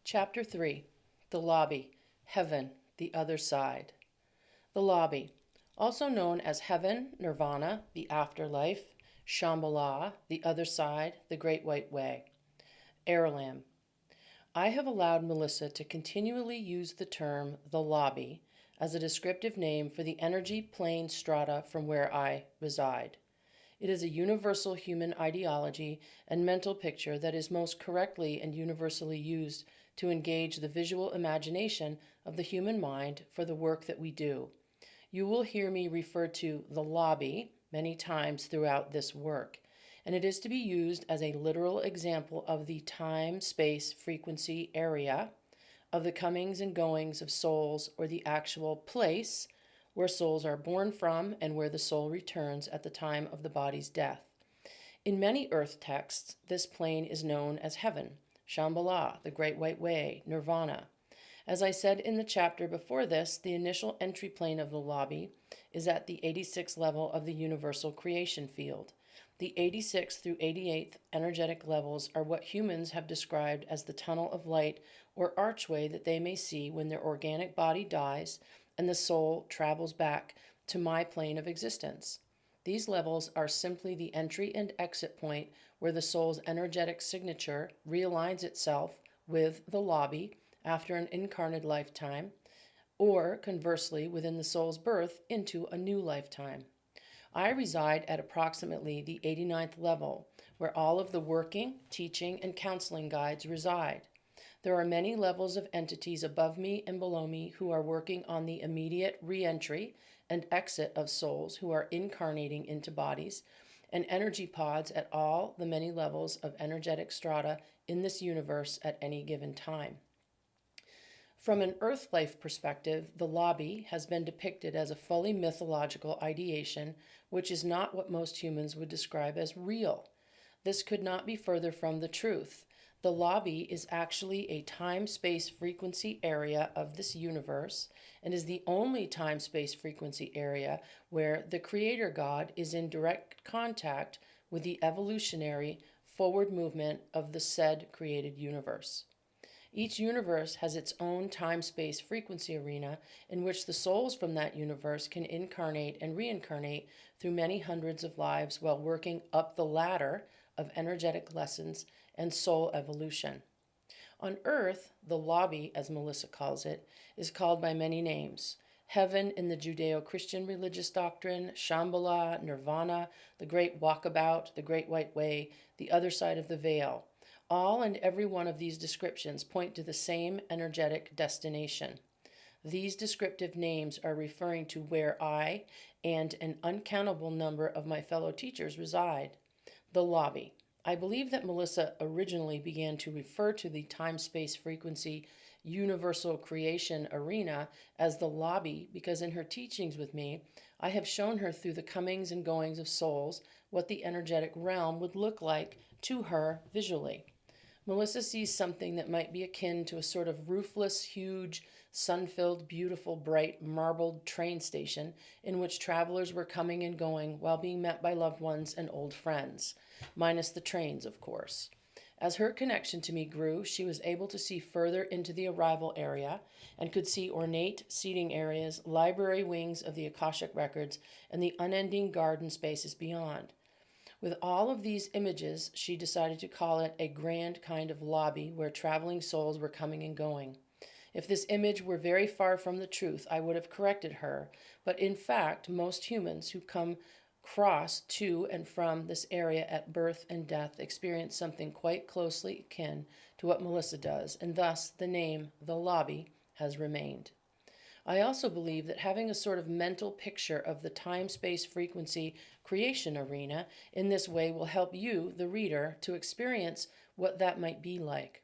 Chapter 3. The Lobby, Heaven, the Other Side. The Lobby, also known as Heaven, Nirvana, the Afterlife, Shambhala, the Other Side, the Great White Way. Aralam. I have allowed Melissa to continually use the term the lobby as a descriptive name for the energy plane strata from where I reside. It is a universal human ideology and mental picture that is most correctly and universally used to engage the visual imagination of the human mind for the work that we do. You will hear me refer to the lobby many times throughout this work, and it is to be used as a literal example of the time, space, frequency area of the comings and goings of souls, or the actual place where souls are born from and where the soul returns at the time of the body's death. In many earth texts, this plane is known as heaven, Shambhala, the Great White Way, Nirvana. As I said in the chapter before this, the initial entry plane of the lobby is at the 86th level of the universal creation field. The 86th through 88th energetic levels are what humans have described as the tunnel of light or archway that they may see when their organic body dies and the soul travels back to my plane of existence. These levels are simply the entry and exit point where the soul's energetic signature realigns itself with the lobby after an incarnate lifetime, or conversely, within the soul's birth into a new lifetime. I reside at approximately the 89th level, where all of the working, teaching, and counseling guides reside. There are many levels of entities above me and below me who are working on the immediate re-entry and exit of souls who are incarnating into bodies, and energy pods at all the many levels of energetic strata in this universe at any given time. From an Earth life perspective, the lobby has been depicted as a fully mythological ideation, which is not what most humans would describe as real. This could not be further from the truth. The lobby is actually a time-space frequency area of this universe and is the only time-space frequency area where the Creator God is in direct contact with the evolutionary forward movement of the said created universe. Each universe has its own time-space frequency arena in which the souls from that universe can incarnate and reincarnate through many hundreds of lives while working up the ladder of energetic lessons and soul evolution. On Earth, the lobby, as Melissa calls it, is called by many names. Heaven in the Judeo-Christian religious doctrine, Shambhala, Nirvana, the Great Walkabout, the Great White Way, the other side of the veil. All and every one of these descriptions point to the same energetic destination. These descriptive names are referring to where I and an uncountable number of my fellow teachers reside. The lobby. I believe that Melissa originally began to refer to the time-space frequency universal creation arena as the lobby because in her teachings with me, I have shown her through the comings and goings of souls what the energetic realm would look like to her visually. Melissa sees something that might be akin to a sort of roofless, huge, sun-filled, beautiful, bright, marbled train station in which travelers were coming and going while being met by loved ones and old friends, minus the trains, of course. As her connection to me grew, she was able to see further into the arrival area and could see ornate seating areas, library wings of the Akashic records, and the unending garden spaces beyond. With all of these images, she decided to call it a grand kind of lobby where traveling souls were coming and going. If this image were very far from the truth, I would have corrected her, but in fact, most humans who come cross to and from this area at birth and death experience something quite closely akin to what Melissa does, and thus the name, the lobby, has remained. I also believe that having a sort of mental picture of the time-space frequency creation arena in this way will help you, the reader, to experience what that might be like.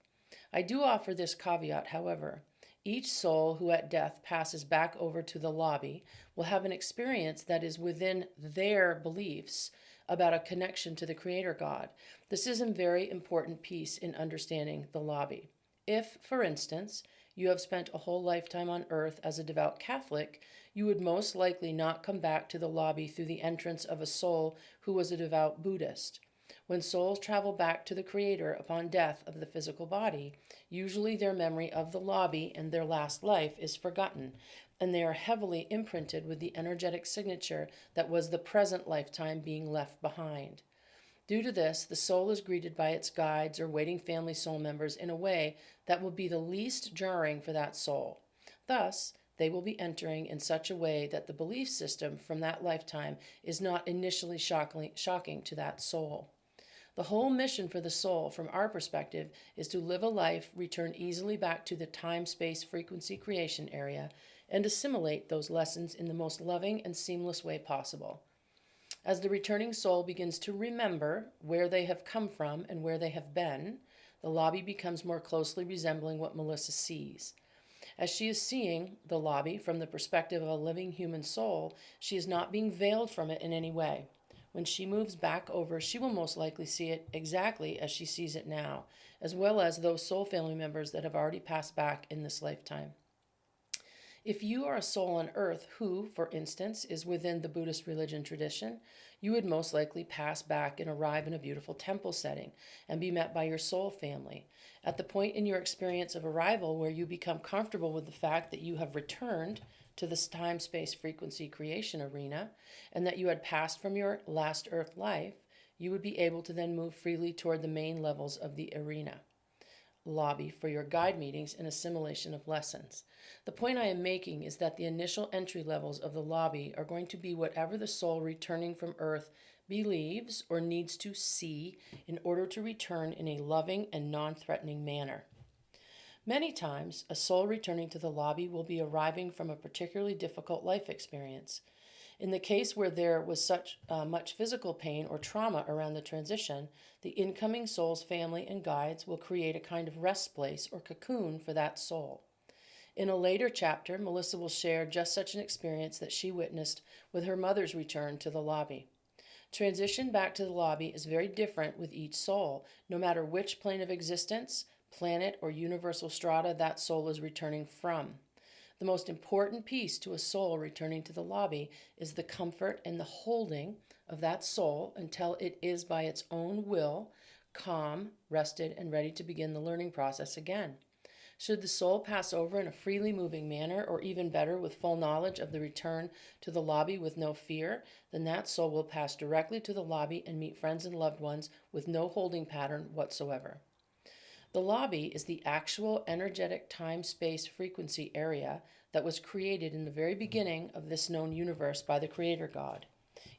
I do offer this caveat, however. Each soul who at death passes back over to the lobby will have an experience that is within their beliefs about a connection to the Creator God. This is a very important piece in understanding the lobby. If, for instance, you have spent a whole lifetime on earth as a devout Catholic, you would most likely not come back to the lobby through the entrance of a soul who was a devout Buddhist. When souls travel back to the Creator upon death of the physical body, usually their memory of the lobby and their last life is forgotten, and they are heavily imprinted with the energetic signature that was the present lifetime being left behind. Due to this, the soul is greeted by its guides or waiting family soul members in a way that will be the least jarring for that soul. Thus, they will be entering in such a way that the belief system from that lifetime is not initially shocking to that soul. The whole mission for the soul, from our perspective, is to live a life, return easily back to the time space frequency creation area, and assimilate those lessons in the most loving and seamless way possible. As the returning soul begins to remember where they have come from and where they have been, the lobby becomes more closely resembling what Melissa sees. As she is seeing the lobby from the perspective of a living human soul, she is not being veiled from it in any way. When she moves back over, she will most likely see it exactly as she sees it now, as well as those soul family members that have already passed back in this lifetime. If you are a soul on earth who, for instance, is within the Buddhist religion tradition, you would most likely pass back and arrive in a beautiful temple setting and be met by your soul family. At the point in your experience of arrival where you become comfortable with the fact that you have returned to this time space frequency creation arena and that you had passed from your last earth life, you would be able to then move freely toward the main levels of the arena lobby for your guide meetings and assimilation of lessons. The point I am making is that the initial entry levels of the lobby are going to be whatever the soul returning from Earth believes or needs to see in order to return in a loving and non-threatening manner. Many times, a soul returning to the lobby will be arriving from a particularly difficult life experience. In the case where there was such much physical pain or trauma around the transition, the incoming soul's family and guides will create a kind of rest place or cocoon for that soul. In a later chapter, Melissa will share just such an experience that she witnessed with her mother's return to the lobby. Transition back to the lobby is very different with each soul, no matter which plane of existence, planet, or universal strata that soul is returning from. The most important piece to a soul returning to the lobby is the comfort and the holding of that soul until it is by its own will calm, rested, and ready to begin the learning process again. Should the soul pass over in a freely moving manner, or even better, with full knowledge of the return to the lobby with no fear, then that soul will pass directly to the lobby and meet friends and loved ones with no holding pattern whatsoever. The lobby is the actual energetic time-space frequency area that was created in the very beginning of this known universe by the Creator God.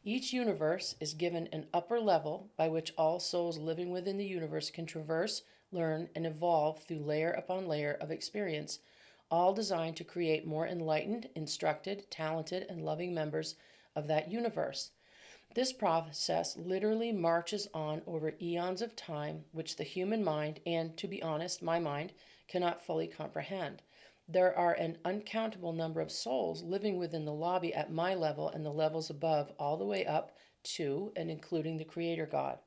Each universe is given an upper level by which all souls living within the universe can traverse, learn, and evolve through layer upon layer of experience, all designed to create more enlightened, instructed, talented, and loving members of that universe. This process literally marches on over eons of time, which the human mind, and to be honest, my mind, cannot fully comprehend. There are an uncountable number of souls living within the lobby at my level and the levels above, all the way up to and including the Creator God.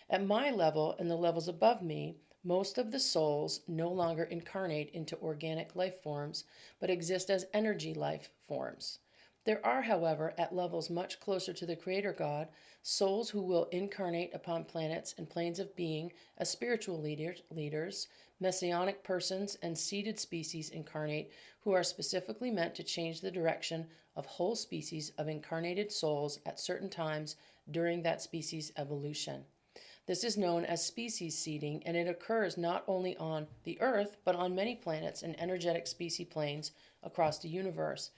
At my level and the levels above me, most of the souls no longer incarnate into organic life forms, but exist as energy life forms. There are, however, at levels much closer to the Creator God, souls who will incarnate upon planets and planes of being as spiritual leaders, messianic persons, and seeded species incarnate who are specifically meant to change the direction of whole species of incarnated souls at certain times during that species' evolution. This is known as species seeding, and it occurs not only on the Earth, but on many planets and energetic species planes across the universe.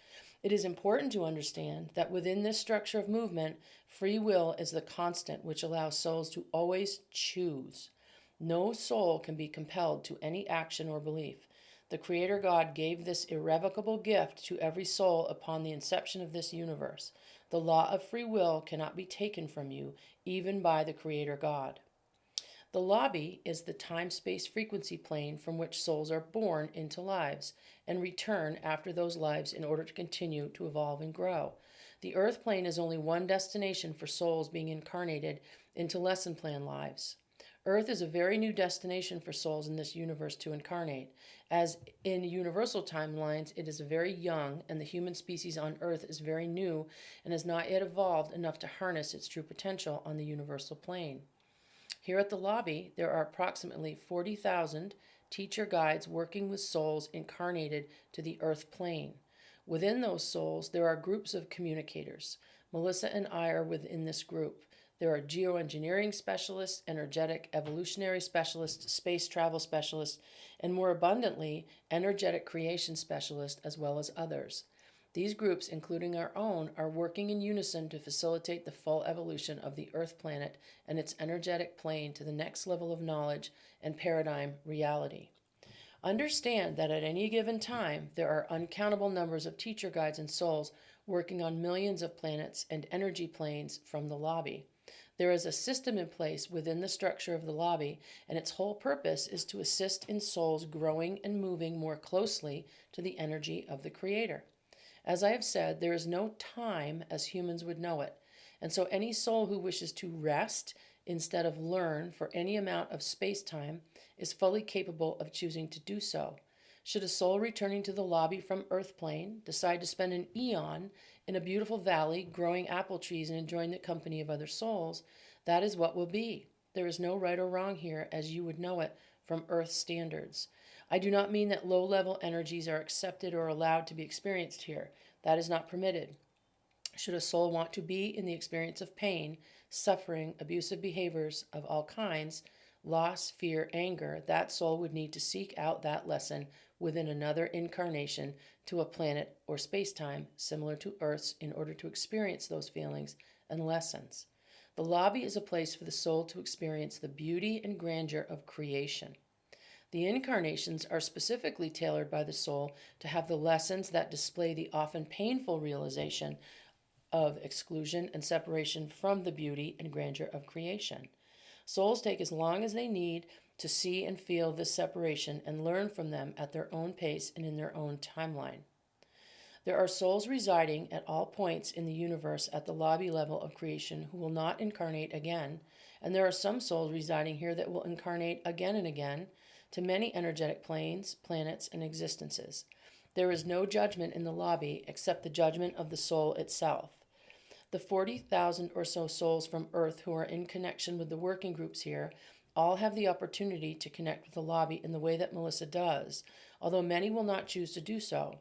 It is important to understand that within this structure of movement, free will is the constant which allows souls to always choose. No soul can be compelled to any action or belief. The Creator God gave this irrevocable gift to every soul upon the inception of this universe. The law of free will cannot be taken from you, even by the Creator God. The lobby is the time-space frequency plane from which souls are born into lives and return after those lives in order to continue to evolve and grow. The earth plane is only one destination for souls being incarnated into lesson plan lives. Earth is a very new destination for souls in this universe to incarnate. As in universal timelines, it is very young, and the human species on Earth is very new and has not yet evolved enough to harness its true potential on the universal plane. Here at the lobby, there are approximately 40,000 teacher guides working with souls incarnated to the earth plane. Within those souls, there are groups of communicators. Melissa and I are within this group. There are geoengineering specialists, energetic evolutionary specialists, space travel specialists, and more abundantly, energetic creation specialists, as well as others. These groups, including our own, are working in unison to facilitate the full evolution of the Earth planet and its energetic plane to the next level of knowledge and paradigm reality. Understand that at any given time, there are uncountable numbers of teacher guides and souls working on millions of planets and energy planes from the lobby. There is a system in place within the structure of the lobby, and its whole purpose is to assist in souls growing and moving more closely to the energy of the Creator. As I have said, there is no time as humans would know it, and so any soul who wishes to rest instead of learn for any amount of space-time is fully capable of choosing to do so. Should a soul returning to the lobby from Earth plane decide to spend an eon in a beautiful valley growing apple trees and enjoying the company of other souls, that is what will be. There is no right or wrong here as you would know it from Earth standards. I do not mean that low-level energies are accepted or allowed to be experienced here. That is not permitted. Should a soul want to be in the experience of pain, suffering, abusive behaviors of all kinds, loss, fear, anger, that soul would need to seek out that lesson within another incarnation to a planet or space-time similar to Earth's in order to experience those feelings and lessons. The lobby is a place for the soul to experience the beauty and grandeur of creation. The incarnations are specifically tailored by the soul to have the lessons that display the often painful realization of exclusion and separation from the beauty and grandeur of creation. Souls take as long as they need to see and feel this separation and learn from them at their own pace and in their own timeline. There are souls residing at all points in the universe at the lobby level of creation who will not incarnate again, and there are some souls residing here that will incarnate again and again to many energetic planes, planets, and existences. There is no judgment in the lobby except the judgment of the soul itself. The 40,000 or so souls from Earth who are in connection with the working groups here all have the opportunity to connect with the lobby in the way that Melissa does, although many will not choose to do so.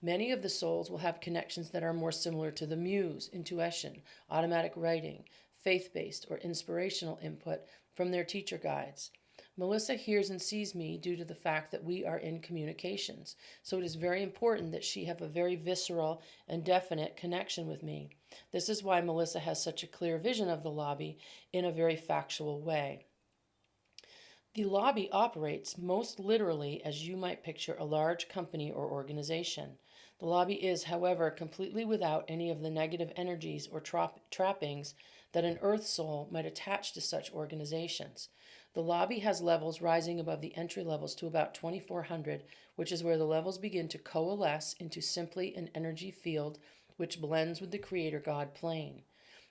Many of the souls will have connections that are more similar to the muse, intuition, automatic writing, faith-based, or inspirational input from their teacher guides. Melissa hears and sees me due to the fact that we are in communications, so it is very important that she have a very visceral and definite connection with me. This is why Melissa has such a clear vision of the lobby in a very factual way. The lobby operates most literally as you might picture a large company or organization. The lobby is, however, completely without any of the negative energies or trappings that an earth soul might attach to such organizations. The lobby has levels rising above the entry levels to about 2,400, which is where the levels begin to coalesce into simply an energy field which blends with the Creator God plane.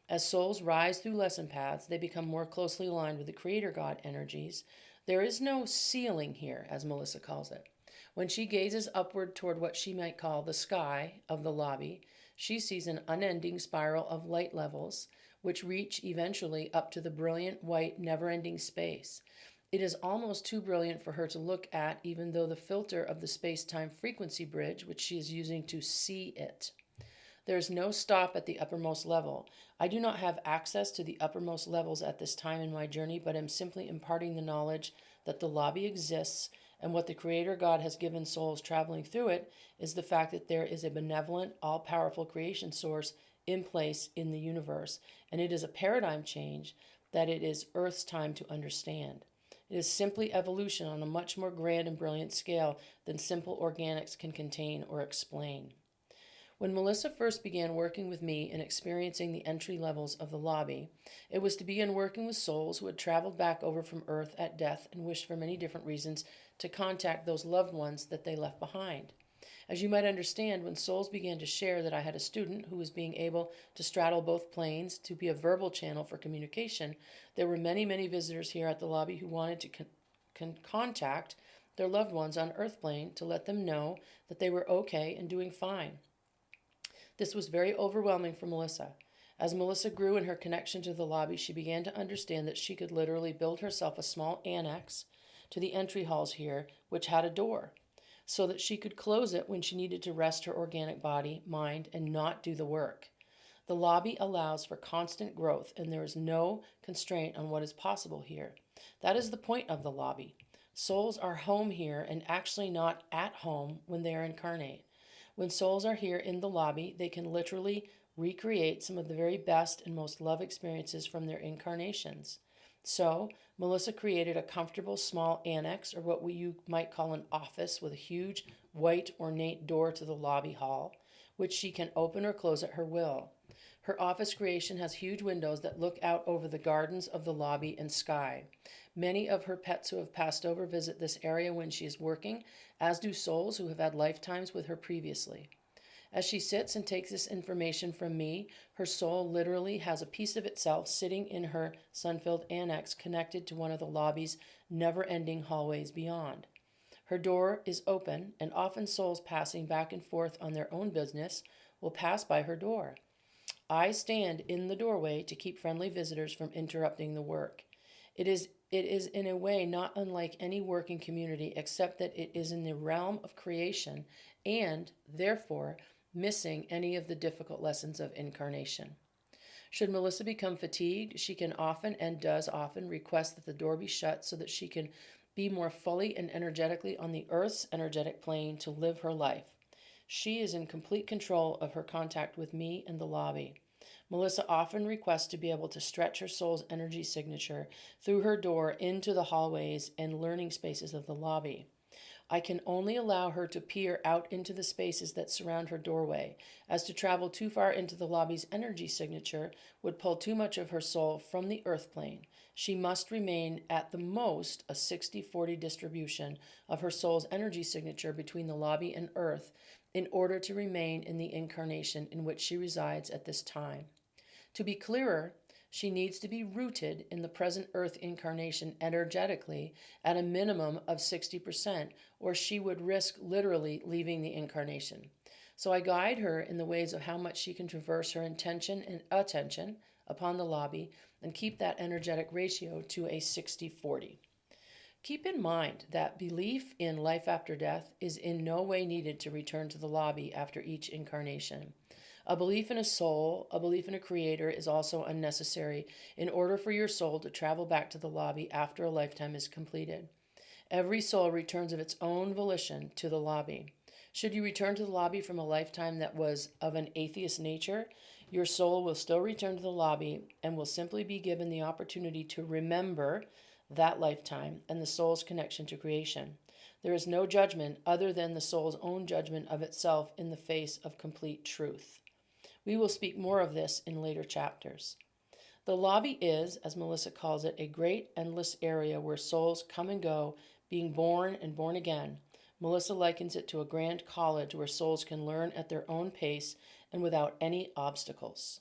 As souls rise through lesson paths, they become more closely aligned with the Creator God energies. There is no ceiling here, as Melissa calls it. When she gazes upward toward what she might call the sky of the lobby, she sees an unending spiral of light levels, which reach eventually up to the brilliant white never-ending space. It is almost too brilliant for her to look at, even though the filter of the space-time frequency bridge, which she is using to see it. There is no stop at the uppermost level. I do not have access to the uppermost levels at this time in my journey, but am simply imparting the knowledge that the lobby exists, and what the Creator God has given souls traveling through it is the fact that there is a benevolent, all-powerful creation source in place in the universe, and it is a paradigm change that it is Earth's time to understand. It is simply evolution on a much more grand and brilliant scale than simple organics can contain or explain. When Melissa first began working with me and experiencing the entry levels of the lobby, it was to begin working with souls who had traveled back over from Earth at death and wished for many different reasons to contact those loved ones that they left behind. As you might understand, when souls began to share that I had a student who was being able to straddle both planes to be a verbal channel for communication, there were many, many visitors here at the lobby who wanted to contact their loved ones on Earth plane to let them know that they were okay and doing fine. This was very overwhelming for Melissa. As Melissa grew in her connection to the lobby, she began to understand that she could literally build herself a small annex to the entry halls here, which had a door, so that she could close it when she needed to rest her organic body, mind, and not do the work. The lobby allows for constant growth, and there is no constraint on what is possible here. That is the point of the lobby. Souls are home here and actually not at home when they are incarnate. When souls are here in the lobby, they can literally recreate some of the very best and most love experiences from their incarnations. So, Melissa created a comfortable small annex, or what you might call an office, with a huge white ornate door to the lobby hall, which she can open or close at her will. Her office creation has huge windows that look out over the gardens of the lobby and sky. Many of her pets who have passed over visit this area when she is working, as do souls who have had lifetimes with her previously. As she sits and takes this information from me, her soul literally has a piece of itself sitting in her sun-filled annex connected to one of the lobby's never-ending hallways beyond. Her door is open, and often souls passing back and forth on their own business will pass by her door. I stand in the doorway to keep friendly visitors from interrupting the work. It is in a way not unlike any working community, except that it is in the realm of creation and, therefore, missing any of the difficult lessons of incarnation. Should Melissa become fatigued, she can often and does often request that the door be shut so that she can be more fully and energetically on the earth's energetic plane to live her life. She is in complete control of her contact with me and the lobby. Melissa often requests to be able to stretch her soul's energy signature through her door into the hallways and learning spaces of the lobby. I can only allow her to peer out into the spaces that surround her doorway, as to travel too far into the lobby's energy signature would pull too much of her soul from the earth plane. She must remain at the most a 60-40 distribution of her soul's energy signature between the lobby and earth in order to remain in the incarnation in which she resides at this time. To be clearer, she needs to be rooted in the present earth incarnation energetically at a minimum of 60%, or she would risk literally leaving the incarnation. So I guide her in the ways of how much she can traverse her intention and attention upon the lobby and keep that energetic ratio to a 60-40. Keep in mind that belief in life after death is in no way needed to return to the lobby after each incarnation. A belief in a soul, a belief in a creator is also unnecessary in order for your soul to travel back to the lobby after a lifetime is completed. Every soul returns of its own volition to the lobby. Should you return to the lobby from a lifetime that was of an atheist nature, your soul will still return to the lobby and will simply be given the opportunity to remember that lifetime and the soul's connection to creation. There is no judgment other than the soul's own judgment of itself in the face of complete truth. We will speak more of this in later chapters. The lobby is, as Melissa calls it, a great endless area where souls come and go, being born and born again. Melissa likens it to a grand college where souls can learn at their own pace and without any obstacles.